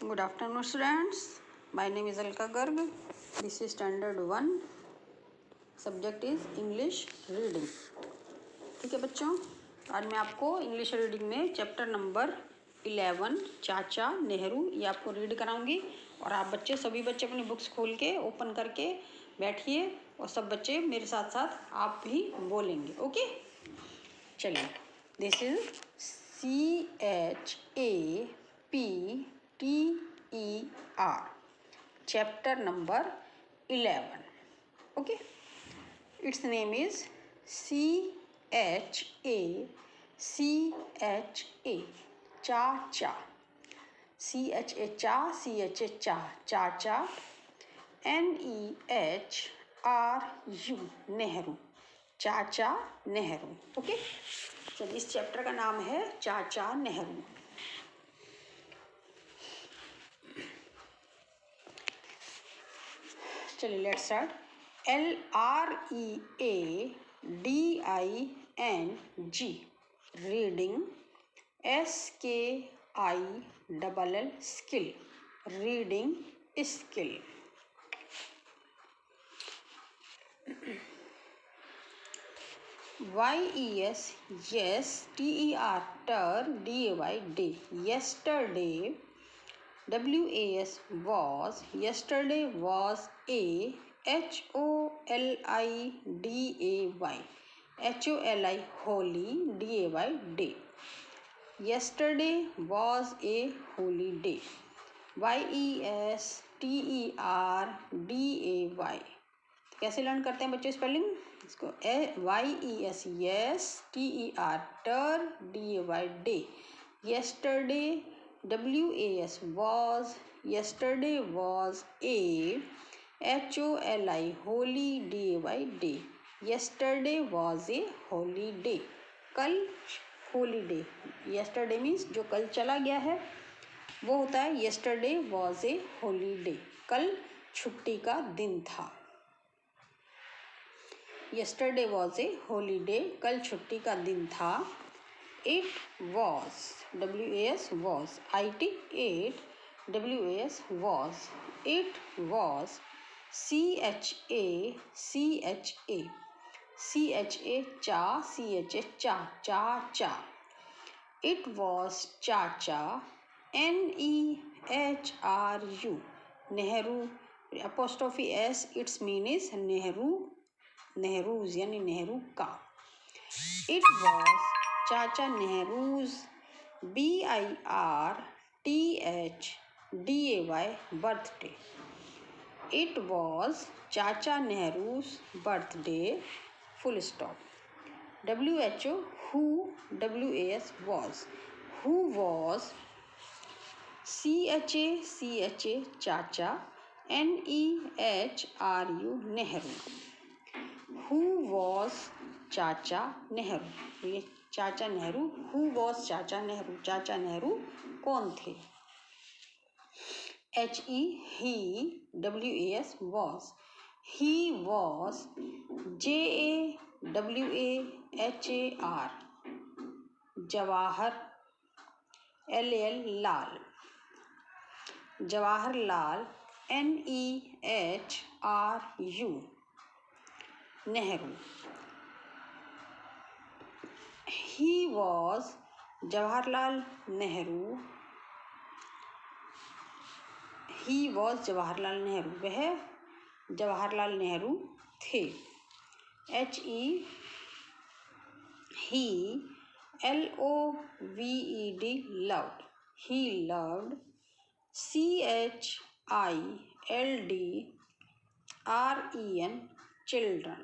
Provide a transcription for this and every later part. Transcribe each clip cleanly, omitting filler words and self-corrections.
Good afternoon, students. My name is Alka Garg. This is Standard 1. Subject is English Reading. ठीक है बच्चों, आज मैं आपको इंग्लिश रीडिंग में चैप्टर नंबर 11 चाचा नेहरू ये आपको रीड कराऊंगी। और आप बच्चे सभी बच्चे अपनी बुक्स खोल के ओपन करके बैठिए और सब बच्चे मेरे साथ साथ आप भी बोलेंगे। ओके, चलिए। This is CHAPTER chapter number 11. Okay, its name is CHA चाचा, CHA चाचा, NEHRU नेहरू, चाचा नेहरू। ओके, चलिए इस चैप्टर का नाम है चाचा नेहरू। चलिए let's start. LREADING reading, SKILL skill, reading skill. YES yes, TER ter, DAY day, yesterday, WAS was, yesterday was a, HOLIDAY, HOLI holy, DAY day, yesterday was a holiday, YES TER DAY। कैसे learn करते हैं बच्चे spelling इसको? YES yes, TER ter, DAY day, yesterday, WAS was, yesterday was a, HOLI holy, DAY day, yesterday was a holiday, कल holiday, yesterday means जो कल चला गया है वो होता है yesterday was a holiday, कल छुट्टी का दिन था। yesterday was a holiday, कल छुट्टी का दिन था। It was, WAS was, IT it, WAS was, it was, CHA cha, चाचा, it was चाचा, NEHRU Nehru, apostrophe S, its mean is Nehru, Nehru's यानी नेहरू का। It was चाचा Nehru's, BIRTHDAY birthday. It was चाचा Nehru's birthday, full stop. WHO who, WAS was, who was, CHA चाचा, NEHRU Nehru, who was चाचा नेहरू, ये चाचा नेहरू, who was चाचा नेहरू, चाचा नेहरू कौन थे? HE he, WAS was, he was, JAWAHAR Jawahar, LAL Lal, Jawaharlal, NEHRU Nehru. He was Jawaharlal Nehru, he was Jawaharlal Nehru, वह जवाहरलाल नेहरू थे। HE he, LOVED loved, he loved, CHILD REN children,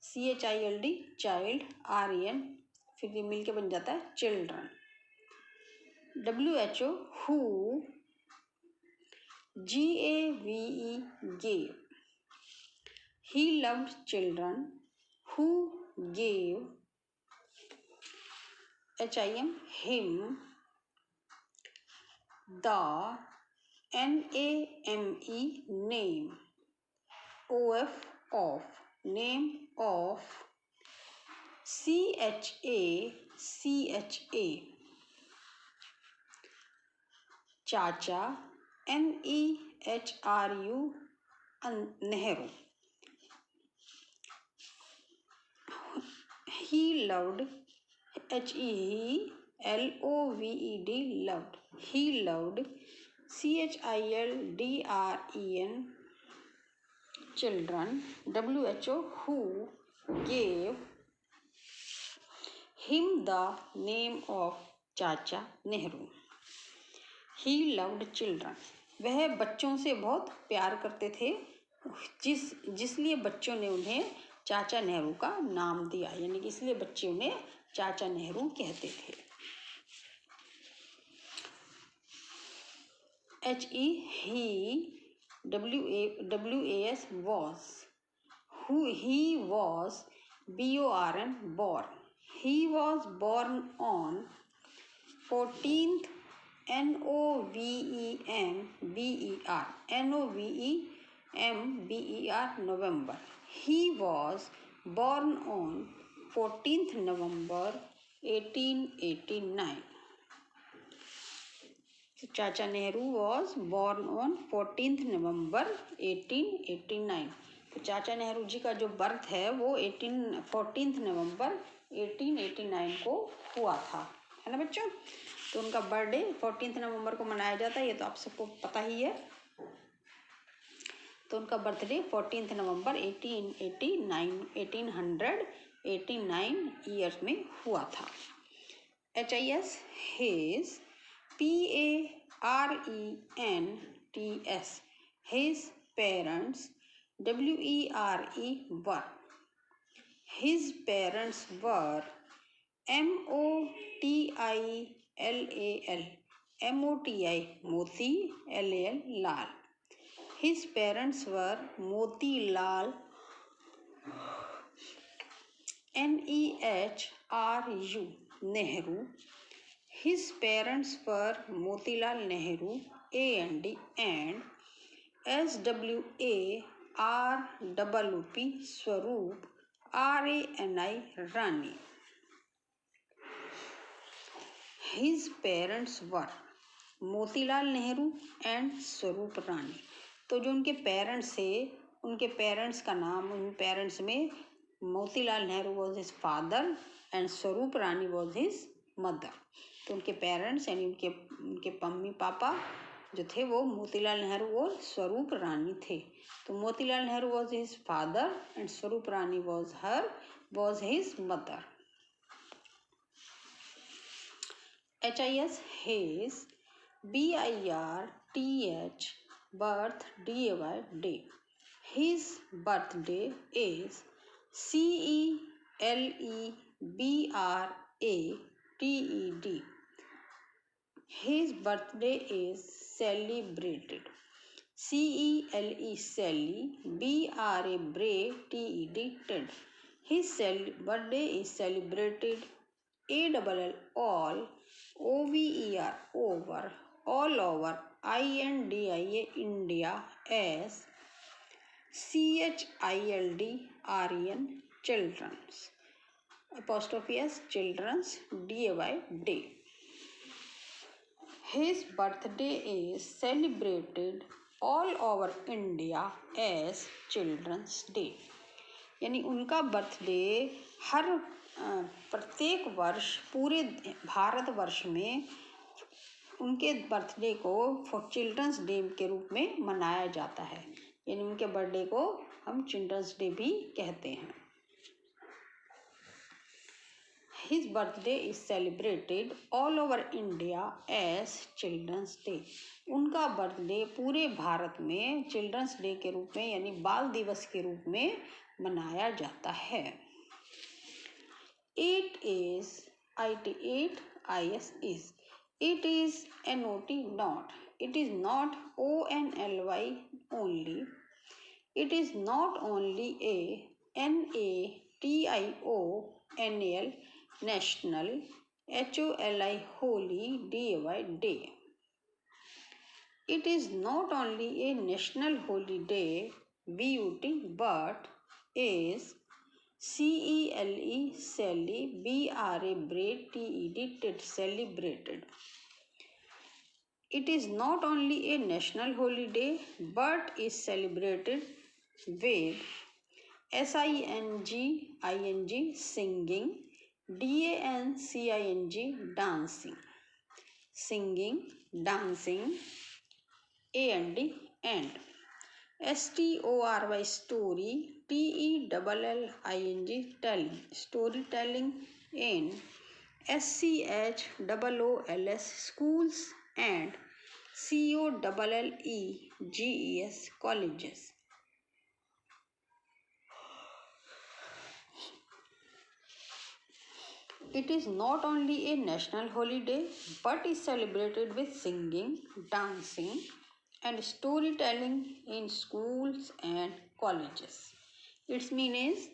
CHILD child, REN फिर ये मिल के बन जाता है children। WHO who, GAVE gave, he loved children, who gave, HIM him, the, NAME name, OF of, name of, CHA चाचा NEHRU Nehru. He loved HELOVED loved. He loved CHILDREN children. WHO who gave him the name of चाचा Nehru. He loved children. वह बच्चों से बहुत प्यार करते थे, जिसलिए बच्चों ने उन्हें चाचा नेहरू का नाम दिया, यानी कि इसलिए बच्चे उन्हें चाचा नेहरू कहते थे. he WAS was. He was BORN born. He was born on 14th NOVEMBER November. He was born on 14th November 1889. Chacha Nehru was born on 14th November 1889. तो चाचा नेहरू जी का जो बर्थ है वो 14th नवंबर 1889 को हुआ था, है ना बच्चों. तो उनका बर्थडे 14th नवंबर को मनाया जाता है, ये तो आप सबको पता ही है. तो उनका बर्थडे 14th नवंबर 1889 ईयर्स में हुआ था. HIS his PARENTS his parents WERE his parents were MOTI Moti LAL Lal. His parents were Moti Lal NEHRU Nehru. His parents were Motilal Nehru AND and SWARWP Swaroop RANI Rani. His parents were Motilal Nehru and Swarup रानी. तो जो उनके parents थे, उनके parents का नाम, उन parents में Motilal Nehru was his father and Swarup Rani was his mother. तो उनके पेरेंट्स यानी उनके मम्मी पापा जो थे वो मोतीलाल नेहरू और स्वरूप रानी थे. तो Motilal Nehru was his father and Swarup Rani was his mother. HIS his BIRTH birthday. His birthday is CELEBRATED. His birthday is celebrated. CELEBRATED. His birthday is celebrated. ALL OVER over all over INDIA India as CHILDREN children's apostrophe S children's day. His birthday is celebrated all over India as Children's Day. यानी उनका birthday हर प्रत्येक वर्ष पूरे भारतवर्ष में उनके birthday को children's day के रूप में मनाया जाता है. यानी उनके बर्थडे को हम चिल्ड्रंस डे भी कहते हैं. His birthday is celebrated all over India as Children's Day. उनका बर्थडे पूरे भारत में चिल्ड्रंस डे के रूप में यानी बाल दिवस के रूप में मनाया जाता है. 8 is it is NOT not. It is not ONLY only. It is not only a NATIONAL national HOLI holy day. It is not only a national holiday BUT but is CELE celebrated. It is not only a national holiday but is celebrated with singing, dancing, singing, dancing, and story, telling, storytelling, and SCHOOLS, schools, and COLLEGES, colleges. It is not only a national holiday but is celebrated with singing, dancing, and storytelling in schools and colleges. Its meaning is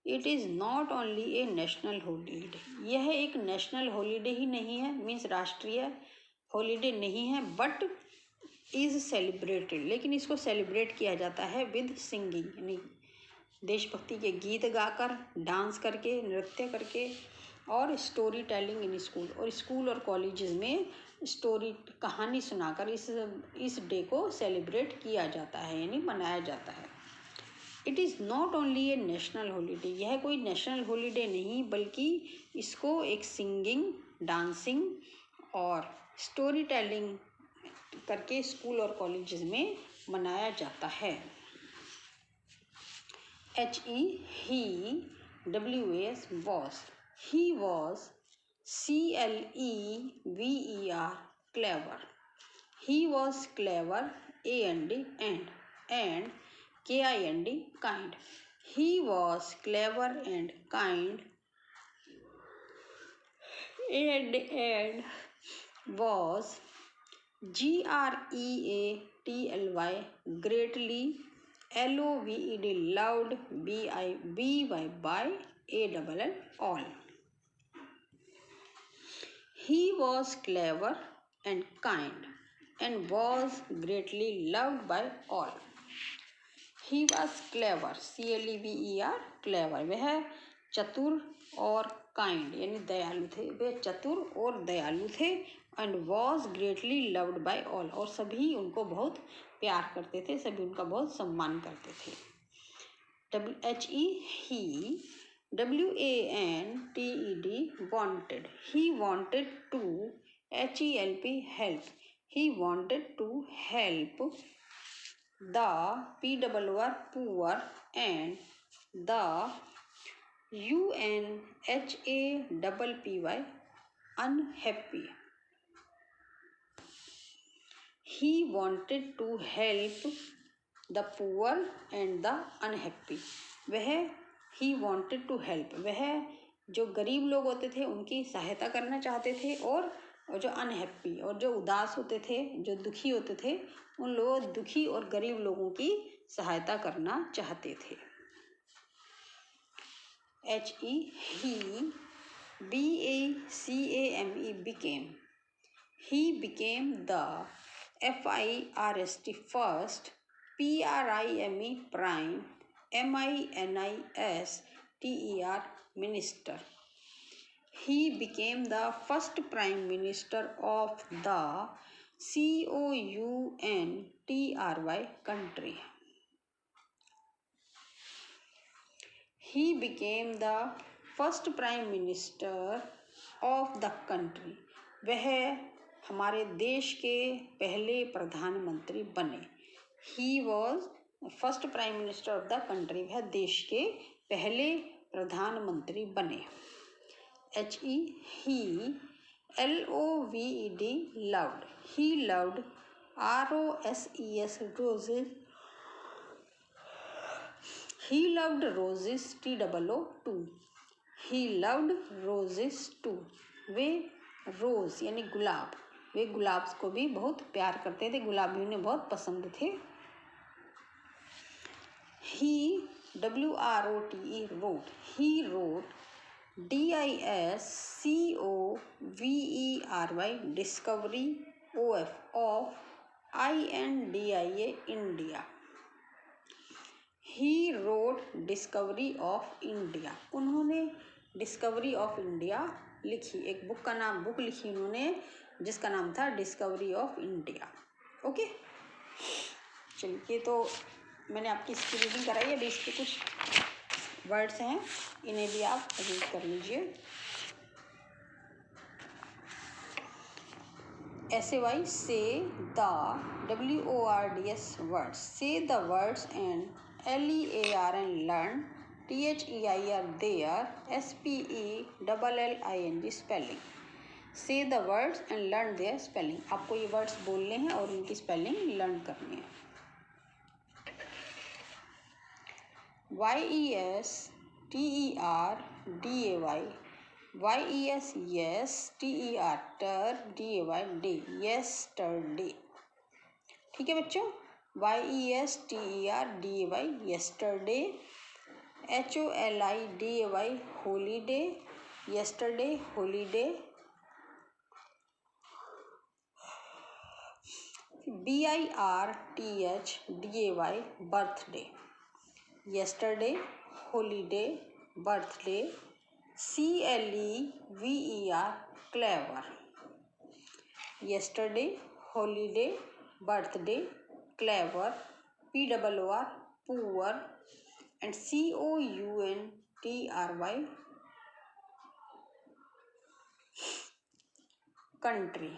it is not only a national holiday. यह एक national holiday ही नहीं है, means राष्ट्रीय holiday नहीं है, but is celebrated, लेकिन इसको celebrate किया जाता है विद सिंगिंग, यानी देशभक्ति के गीत गाकर, डांस करके, नृत्य करके, और स्टोरी टेलिंग इन स्कूल, और स्कूल और कॉलेजेस में स्टोरी, कहानी सुनाकर इस डे को सेलिब्रेट किया जाता है, यानी मनाया जाता है। It is not only A national holiday, यह कोई नेशनल हॉलीडे नहीं बल्कि इसको एक सिंगिंग, डांसिंग और स्टोरी टेलिंग करके स्कूल और कॉलेजेस में मनाया जाता है। he, was, he was, clever, clever, he was clever, and kind, kind, he was clever and kind, and was greatly, greatly, loved, loved, by all. He was clever and kind and was greatly loved by all. He was clever, clever, clever, वह चतुर और kind यानी दयालु थे, वे चतुर और दयालु थे, and was greatly loved by all, और सभी उनको बहुत प्यार करते थे, सभी उनका बहुत सम्मान करते थे। he, wanted, he wanted to, help, he wanted to help the poor, and the unhappy. He wanted to help the poor and the unhappy. वह he wanted to help, वह जो गरीब लोग होते थे उनकी सहायता करना चाहते थे, और जो अनहैप्पी और जो उदास होते थे, जो दुखी होते थे, उन लोगों, दुखी और गरीब लोगों की सहायता करना चाहते थे। he, became, he became the first, prime, minister. He became the first prime minister of the country. country. He became the first prime minister of the country. वह हमारे देश के पहले प्रधानमंत्री बने। He was first prime minister of the country, वह देश के पहले प्रधानमंत्री बने। he, loved, loved, he loved, roses, he loved roses, TOO, he loved roses too, वे रोज यानी गुलाब, वे गुलाब को भी बहुत प्यार करते थे, गुलाब भी उन्हें बहुत पसंद थे। He, wrote, he wrote, discovery, discovery, of India. He wrote discovery of India. उन्होंने डिस्कवरी ऑफ इंडिया लिखी, एक बुक लिखी उन्होंने जिसका नाम था डिस्कवरी ऑफ इंडिया। ओके, चलिए तो मैंने आपकी इसकी रीडिंग कराई है। अभी इसके कुछ वर्ड्स हैं, इन्हें भी आप रीड कर लीजिए। SAY, say the WORDS words. Say the words and LEAR and learn THEIR there SPELLING spelling. Say the words and learn their spelling. आपको ये वर्ड्स बोलने हैं और इनकी स्पेलिंग लर्न करनी है। YESTERDAY, YES TER DAY day, yesterday। ठीक है बच्चों, YESTERDAY yesterday, HOLIDAY holiday, yesterday holiday, BIRTHDAY birthday, yesterday holiday birthday, CLEVER clever, yesterday holiday birthday clever, POOR poor, and COUNTRY country, COUNTRY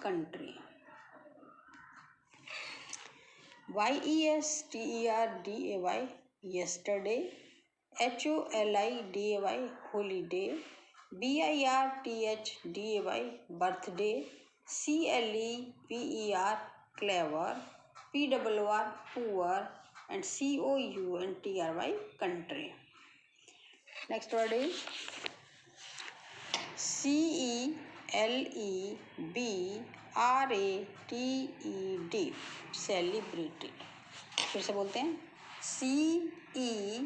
country, YESTERDAY yesterday, HOLIDAY holiday, BIRTHDAY birthday, CLEVER clever, POOR poor, and COUNTRY country. Next word is CELEBRATED, celebrated। फिर से बोलते हैं CELEBRATED,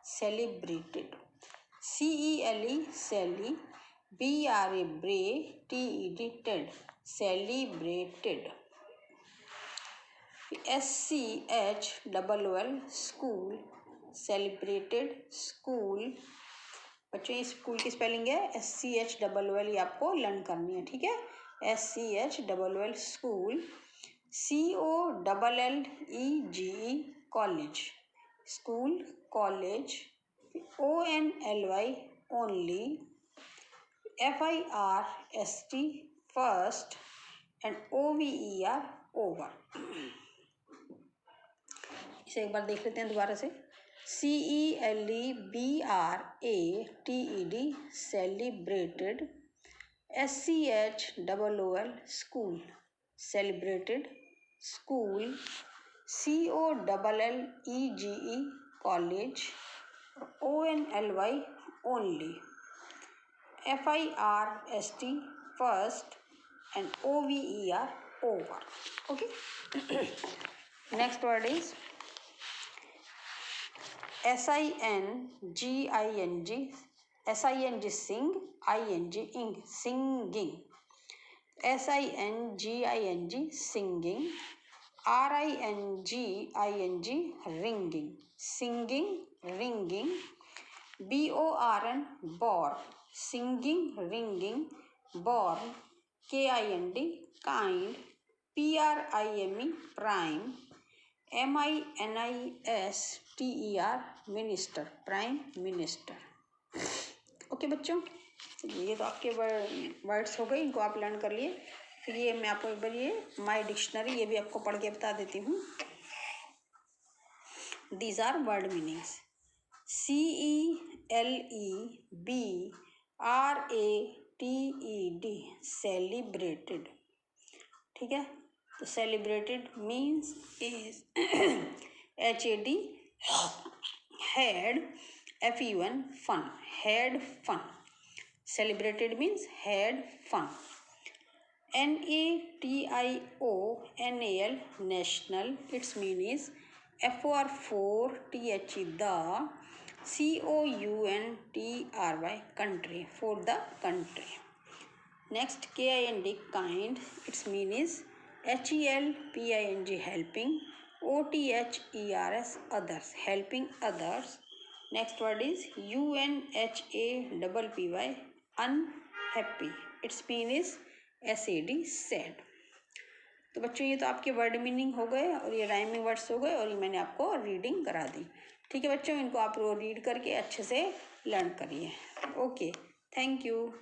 celebrated। CELE celi, BRA BRATED ted, celebrated। SCHOOL school, celebrated school। बच्चों ये school की spelling है SCHOOL, ये आपको लर्न करनी है, ठीक है। SCHOOL school, COLLEGE college, school college, ONLY only, FIRST first, and OVER over। इसे एक बार देख लेते हैं दोबारा से। CELEBRATED celebrated, SCHOOL school, celebrated school, COLLEGE college, ONLY only, FIRST first, and OVER over। Okay। Next word is SINGING, sing, ING ing, singing, SINGING singing, RINGING ringing, singing, ringing, BORN born, singing, ringing, born, KIND kind, PRIME prime, MINISTER minister, prime minister. Okay बच्चों, ये तो आपके words हो गए, इनको आप learn कर लिए। फिर ये मैं आपको एक बार ये माई डिक्शनरी ये भी आपको पढ़ के बता देती हूँ। These are word meanings. CELEBRATED, celebrated, ठीक है। तो celebrated means is HAD had, FUN fun, had fun, celebrated means had fun, NATIONAL national, its mean is FOR4THE the, COUNTRY country, for the country। Next KIND kind, its mean is HELPING helping, OTHERS others, helping others. Next word is UNHAPPY unhappy. Its mean is SAD sad. तो बच्चों ये तो आपके word meaning हो गए और ये rhyming words हो गए और ये मैंने आपको रीडिंग करा दी। ठीक है बच्चों, इनको आप रीड करके अच्छे से लर्न करिए। Okay, thank you.